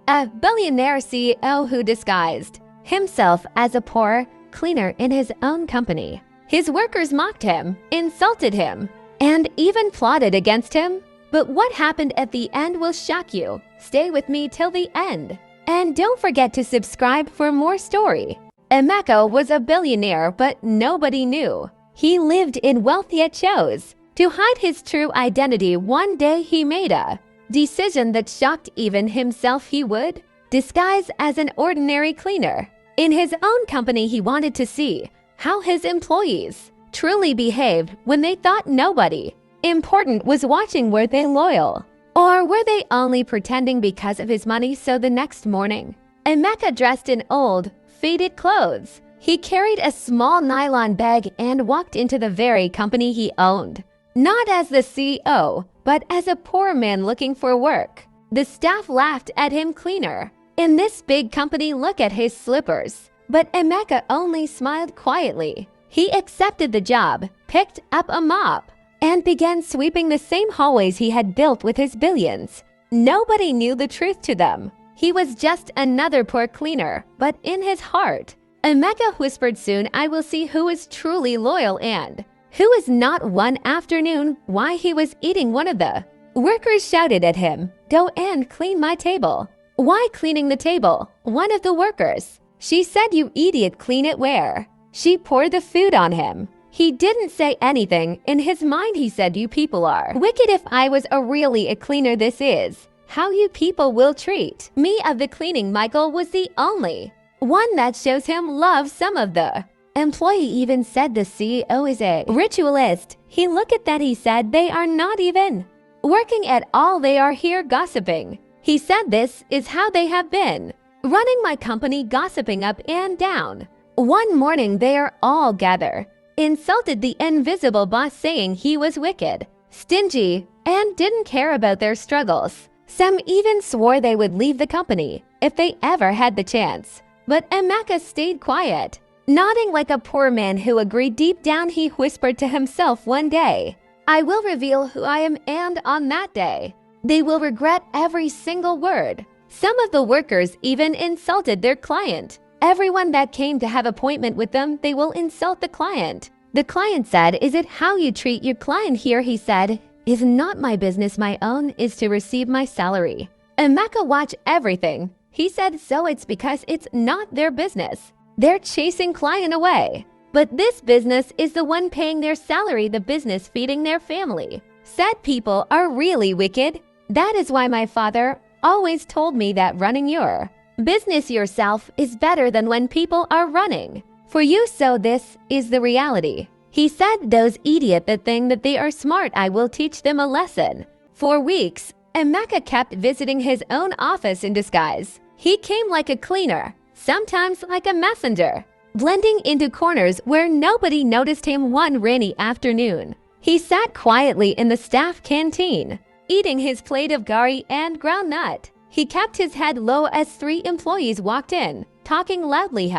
A billionaire CEO who disguised himself as a poor cleaner in his own company. His workers mocked him, insulted him, and even plotted against him. But what happened at the end will shock you. Stay with me till the end. And don't forget to subscribe for more story. Emeka was a billionaire, but nobody knew. He lived in wealth yet chose to hide his true identity. One day he made a decision that shocked even himself. He would disguise as an ordinary cleaner. In his own company, he wanted to see how his employees truly behaved when they thought nobody important was watching. Were they loyal? Or were they only pretending because of his money? So the next morning, Emeka dressed in old, faded clothes. He carried a small nylon bag and walked into the very company he owned. Not as the CEO, but as a poor man looking for work. The staff laughed at him. Cleaner in this big company, look at his slippers. But Emeka only smiled quietly. He accepted the job, picked up a mop, and began sweeping the same hallways he had built with his billions. Nobody knew the truth to them. He was just another poor cleaner, but in his heart, Emeka whispered, soon I will see who is truly loyal and who is not. One afternoon, while he was eating, one of the workers shouted at him, "Go and clean my table." "Why cleaning the table?" one of the workers. "She said, you idiot, clean it where?" She poured the food on him. He didn't say anything. In his mind, he said, "You people are wicked. If I was really a cleaner, this is how you people will treat me." Of the cleaning, Michael was the only one that shows him love. Some of the employee even said the CEO is a ritualist. He looked at that. He said, "They are not even working at all. They are here gossiping." He said, "This is how they have been running my company, gossiping up and down." One morning, they are all gathered, insulted the invisible boss, saying he was wicked, stingy, and didn't care about their struggles. Some even swore they would leave the company if they ever had the chance. But Emeka stayed quiet, nodding like a poor man who agreed. Deep down, he whispered to himself, one day, I will reveal who I am, and on that day, they will regret every single word. Some of the workers even insulted their client. Everyone that came to have appointment with them, they will insult the client. The client said, "Is it how you treat your client here?" He said, "Is not my business. My own is to receive my salary." Emeka watched everything. He said, "So it's because it's not their business. They're chasing client away. But this business is the one paying their salary, the business feeding their family." Said people are really wicked. That is why my father always told me that running your business yourself is better than when people are running for you. So this is the reality. He said, "Those idiot that think that they are smart, I will teach them a lesson." For weeks, Emeka kept visiting his own office in disguise. He came like a cleaner, sometimes like a messenger, blending into corners where nobody noticed him. One rainy afternoon, he sat quietly in the staff canteen, eating his plate of gari and groundnut. He kept his head low as 3 employees walked in, talking loudly.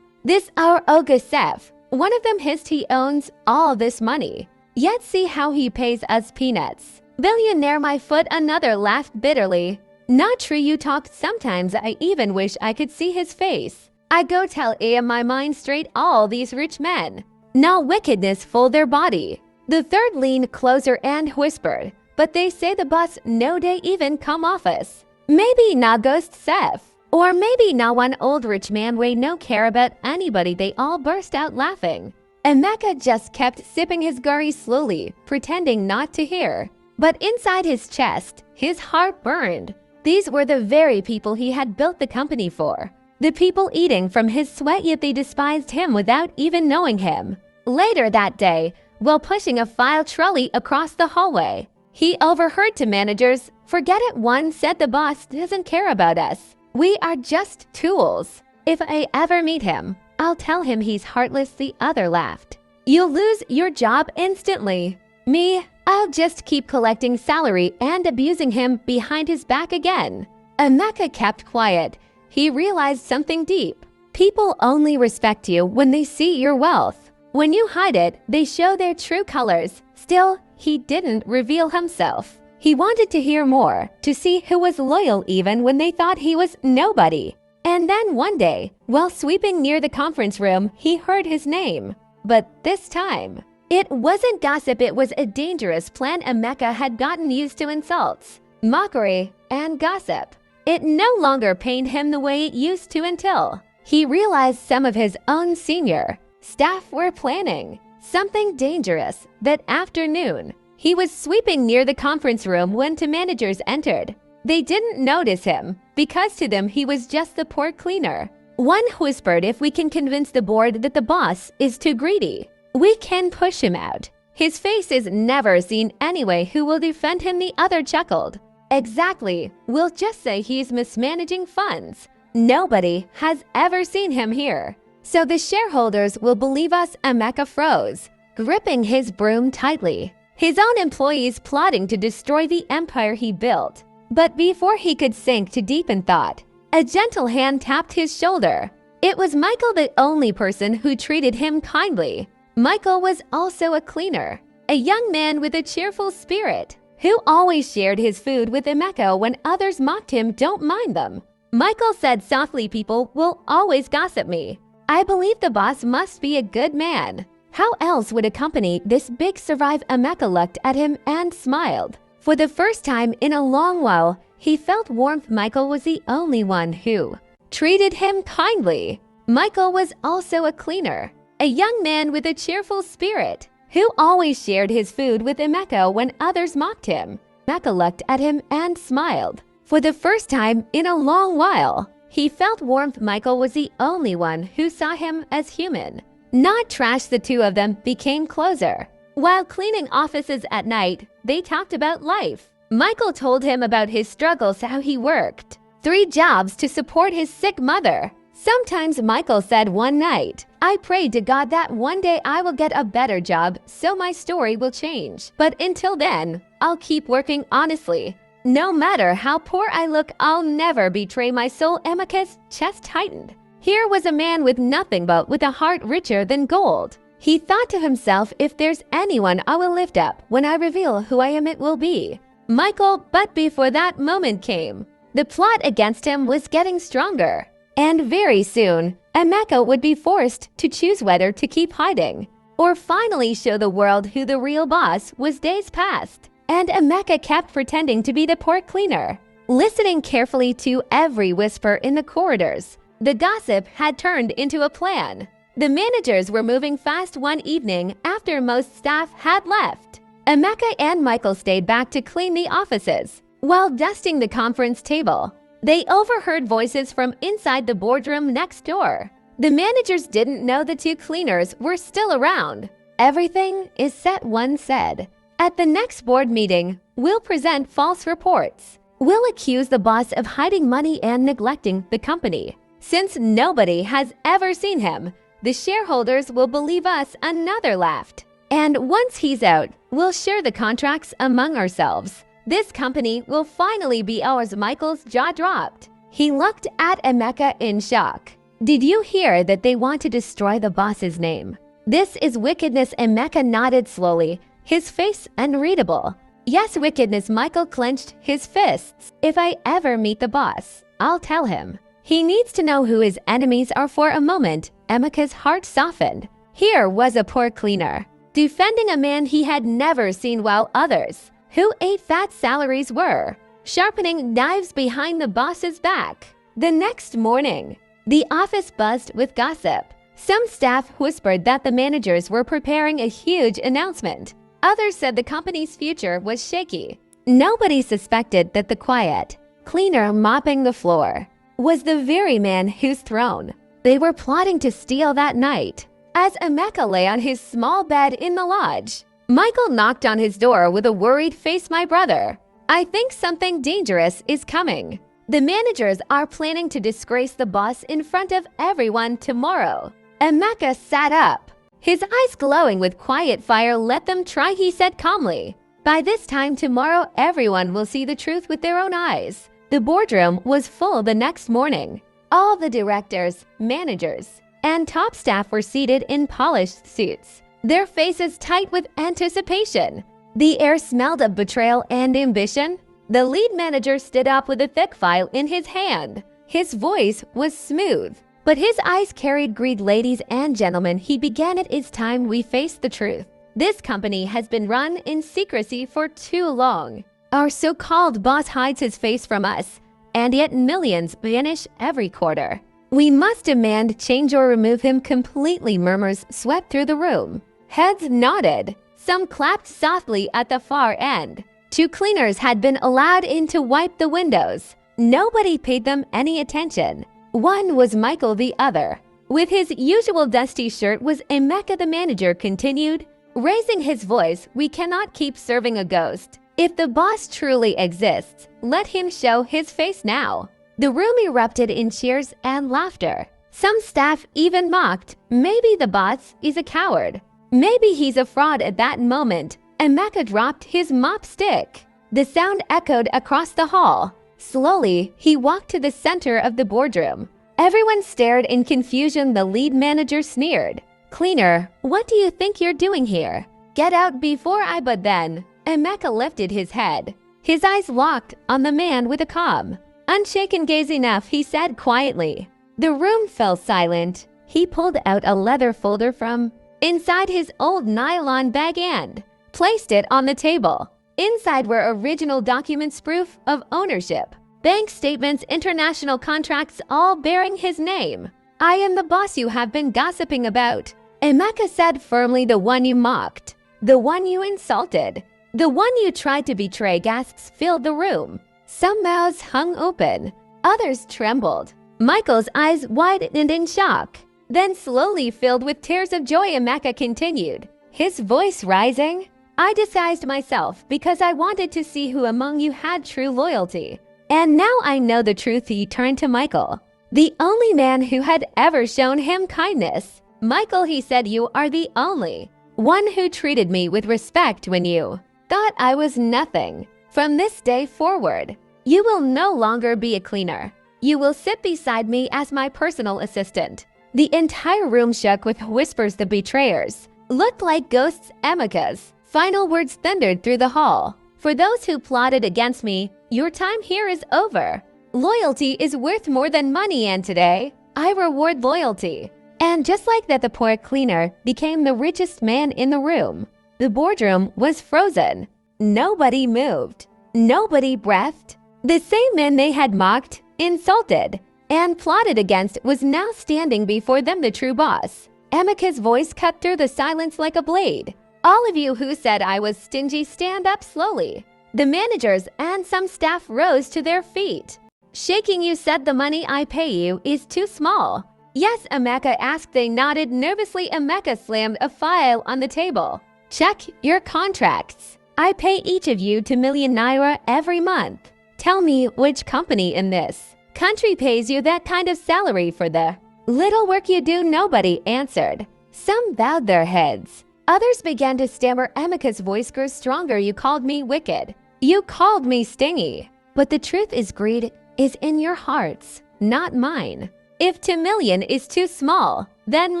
"This our Ogusef." One of them hissed, "He owns all this money, yet see how he pays us peanuts." "Billionaire my foot." Another laughed bitterly. "Not true, you talk. Sometimes I even wish I could see his face. I go tell my mind straight, all these rich men now wickedness full their body." The third leaned closer and whispered, "But they say the boss no day even come office. Maybe na ghost Seth. Or maybe na one old rich man way no care about anybody." They all burst out laughing. Emeka just kept sipping his gari slowly, pretending not to hear. But inside his chest, his heart burned. These were the very people he had built the company for. The people eating from his sweat, yet they despised him without even knowing him. Later that day, while pushing a file trolley across the hallway, he overheard to managers, "Forget it." One said, "The boss doesn't care about us. We are just tools. If I ever meet him, I'll tell him he's heartless." The other laughed, "You'll lose your job instantly." "Me, I'll just keep collecting salary and abusing him behind his back again." Emeka kept quiet. He realized something deep. People only respect you when they see your wealth. When you hide it, they show their true colors. Still, he didn't reveal himself. He wanted to hear more, to see who was loyal even when they thought he was nobody. And then one day, while sweeping near the conference room, he heard his name. But this time, it wasn't gossip, it was a dangerous plan Emeka had gotten used to insults, mockery, and gossip. It no longer pained him the way it used to until he realized some of his own senior staff were planning something dangerous that afternoon. He was sweeping near the conference room when two managers entered. They didn't notice him because to them he was just the poor cleaner. One whispered, "If we can convince the board that the boss is too greedy, we can push him out. His face is never seen anyway. Who will defend him?" The other chuckled. "Exactly. We'll just say he's mismanaging funds. Nobody has ever seen him here. So the shareholders will believe us." Emeka froze, gripping his broom tightly. His own employees plotting to destroy the empire he built. But before he could sink to deep in thought, a gentle hand tapped his shoulder. It was Michael, the only person who treated him kindly. Michael was also a cleaner, a young man with a cheerful spirit, who always shared his food with Emeka when others mocked him. "Don't mind them," Michael said softly. "People will always gossip me. I believe the boss must be a good man. How else would a company this big survive?" Emeka looked at him and smiled. For the first time in a long while, he felt warmth. Michael was the only one who treated him kindly. Michael was also a cleaner, a young man with a cheerful spirit, who always shared his food with Emeka when others mocked him. Emeka looked at him and smiled. For the first time in a long while, he felt warmth. Michael was the only one who saw him as human, not trash. The two of them became closer. While cleaning offices at night, they talked about life. Michael told him about his struggles, how he worked 3 jobs to support his sick mother. Sometimes Michael said one night, "I prayed to God that one day I will get a better job so my story will change. But until then, I'll keep working honestly. No matter how poor I look, I'll never betray my soul." Emeka's chest tightened. Here was a man with nothing but with a heart richer than gold. He thought to himself, "If there's anyone I will lift up when I reveal who I am, it will be Michael." But before that moment came, the plot against him was getting stronger. And very soon, Emeka would be forced to choose whether to keep hiding or finally show the world who the real boss was. Days passed, and Emeka kept pretending to be the poor cleaner, listening carefully to every whisper in the corridors. The gossip had turned into a plan. The managers were moving fast. One evening, after most staff had left, Emeka and Michael stayed back to clean the offices. While dusting the conference table, they overheard voices from inside the boardroom next door. The managers didn't know the 2 cleaners were still around. "Everything is set," one said. "At the next board meeting, we'll present false reports. We'll accuse the boss of hiding money and neglecting the company. Since nobody has ever seen him, the shareholders will believe us." Another laughed. "And once he's out, we'll share the contracts among ourselves. This company will finally be ours." Michael's jaw dropped. He looked at Emeka in shock. "Did you hear that they want to destroy the boss's name? This is wickedness." Emeka nodded slowly, his face unreadable. "Yes, wickedness." Michael clenched his fists. "If I ever meet the boss, I'll tell him. He needs to know who his enemies are." For a moment, Emeka's heart softened. Here was a poor cleaner, defending a man he had never seen, while others, who ate fat salaries, were sharpening knives behind the boss's back. The next morning, the office buzzed with gossip. Some staff whispered that the managers were preparing a huge announcement. Others said the company's future was shaky. Nobody suspected that the quiet cleaner mopping the floor was the very man whose throne they were plotting to steal that night. As Emeka lay on his small bed in the lodge, Michael knocked on his door with a worried face. "My brother, I think something dangerous is coming. The managers are planning to disgrace the boss in front of everyone tomorrow." Emeka sat up, his eyes glowing with quiet fire. "Let them try," he said calmly. "By this time tomorrow, everyone will see the truth with their own eyes." The boardroom was full the next morning. All the directors, managers, and top staff were seated in polished suits, their faces tight with anticipation. The air smelled of betrayal and ambition. The lead manager stood up with a thick file in his hand. His voice was smooth, but his eyes carried greed. Ladies and gentlemen, he began. It is time we face the truth. This company has been run in secrecy for too long. Our so-called boss hides his face from us, and yet millions vanish every quarter. We must demand change or remove him completely. Murmurs swept through the room. Heads nodded. Some clapped softly at the far end. 2 cleaners had been allowed in to wipe the windows. Nobody paid them any attention. One was Michael, the other, with his usual dusty shirt, was Emeka. The manager continued, raising his voice, we cannot keep serving a ghost. If the boss truly exists, let him show his face now. The room erupted in cheers and laughter. Some staff even mocked, maybe the boss is a coward. Maybe he's a fraud. At that moment, Emeka dropped his mop stick. The sound echoed across the hall. Slowly, he walked to the center of the boardroom. Everyone stared in confusion. The lead manager sneered. Cleaner, what do you think you're doing here? Get out before I. But then, Emeka lifted his head. His eyes locked on the man with a calm, unshaken gaze. Enough, he said quietly. The room fell silent. He pulled out a leather folder from inside his old nylon bag and placed it on the table. Inside were original documents, proof of ownership, bank statements, international contracts, all bearing his name. I am the boss you have been gossiping about, Emeka said firmly. The one you mocked, the one you insulted, the one you tried to betray. Gasps filled the room. Some mouths hung open, others trembled. Michael's eyes widened in shock, then slowly filled with tears of joy. Emeka continued, his voice rising. I disguised myself because I wanted to see who among you had true loyalty. And now I know the truth. He turned to Michael, the only man who had ever shown him kindness. Michael, he said, you are the only one who treated me with respect when you thought I was nothing. From this day forward, you will no longer be a cleaner. You will sit beside me as my personal assistant. The entire room shook with whispers. The betrayers looked like ghosts. Emeka's final words thundered through the hall. For those who plotted against me, your time here is over. Loyalty is worth more than money, and today, I reward loyalty. And just like that, the poor cleaner became the richest man in the room. The boardroom was frozen. Nobody moved. Nobody breathed. The same man they had mocked, insulted, and plotted against was now standing before them, the true boss. Emeka's voice cut through the silence like a blade. All of you who said I was stingy, stand up slowly. The managers and some staff rose to their feet. Shaking, you said the money I pay you is too small. Yes, Emeka asked. They nodded nervously. Emeka slammed a file on the table. Check your contracts. I pay each of you 2 million naira every month. Tell me which company in this country pays you that kind of salary for the little work you do. Nobody answered. Some bowed their heads. Others began to stammer. Emeka's voice grew stronger. You called me wicked. You called me stingy. But the truth is, greed is in your hearts, not mine. If 2 million is too small, then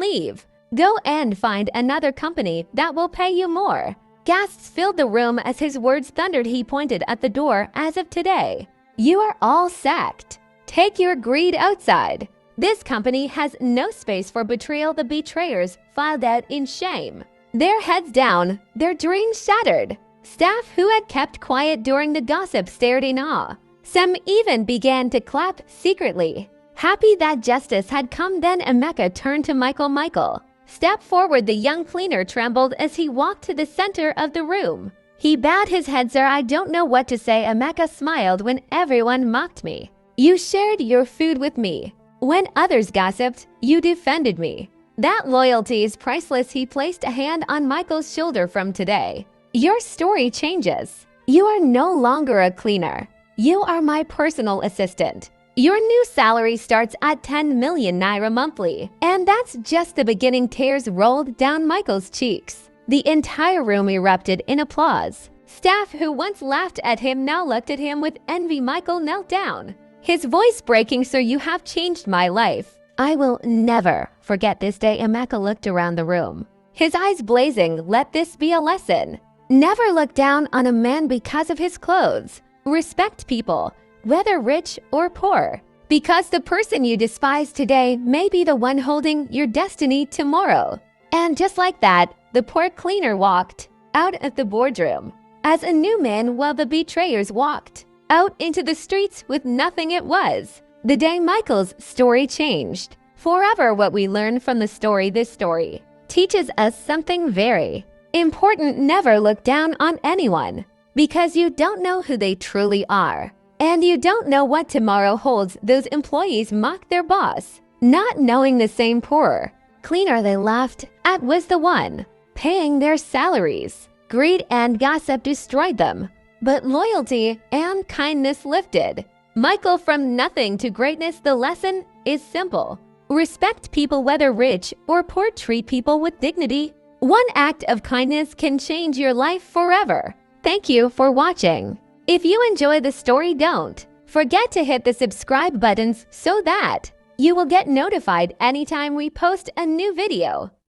leave. Go and find another company that will pay you more. Gasps filled the room as his words thundered. He pointed at the door. As of today, you are all sacked. Take your greed outside. This company has no space for betrayal. The betrayers filed out in shame, their heads down, their dreams shattered. Staff who had kept quiet during the gossip stared in awe. Some even began to clap secretly, happy that justice had come. Then Emeka turned to Michael. Michael, step forward. The young cleaner trembled as he walked to the center of the room. He bowed his head. Sir, I don't know what to say. Emeka smiled. When everyone mocked me, you shared your food with me. When others gossiped, you defended me. That loyalty is priceless. He placed a hand on Michael's shoulder. From today, your story changes. You are no longer a cleaner. You are my personal assistant. Your new salary starts at 10 million naira monthly. And that's just the beginning. Tears rolled down Michael's cheeks. The entire room erupted in applause. Staff who once laughed at him now looked at him with envy. Michael knelt down, his voice breaking. Sir, you have changed my life. I will never forget this day. Emeka looked around the room, his eyes blazing. Let this be a lesson. Never look down on a man because of his clothes. Respect people, whether rich or poor, because the person you despise today may be the one holding your destiny tomorrow. And just like that, the poor cleaner walked out of the boardroom as a new man while the betrayers walked out into the streets with nothing it was. The day Michael's story changed forever. What we learn from this story teaches us something very important. Never look down on anyone, because you don't know who they truly are. And you don't know what tomorrow holds. Those employees mocked their boss, not knowing the same poor cleaner they laughed at was the one paying their salaries. Greed and gossip destroyed them, but loyalty and kindness lifted Michael from nothing to greatness. The lesson is simple. Respect people, whether rich or poor. Treat people with dignity. One act of kindness can change your life forever. Thank you for watching. If you enjoy the story, don't forget to hit the subscribe buttons so that you will get notified anytime we post a new video.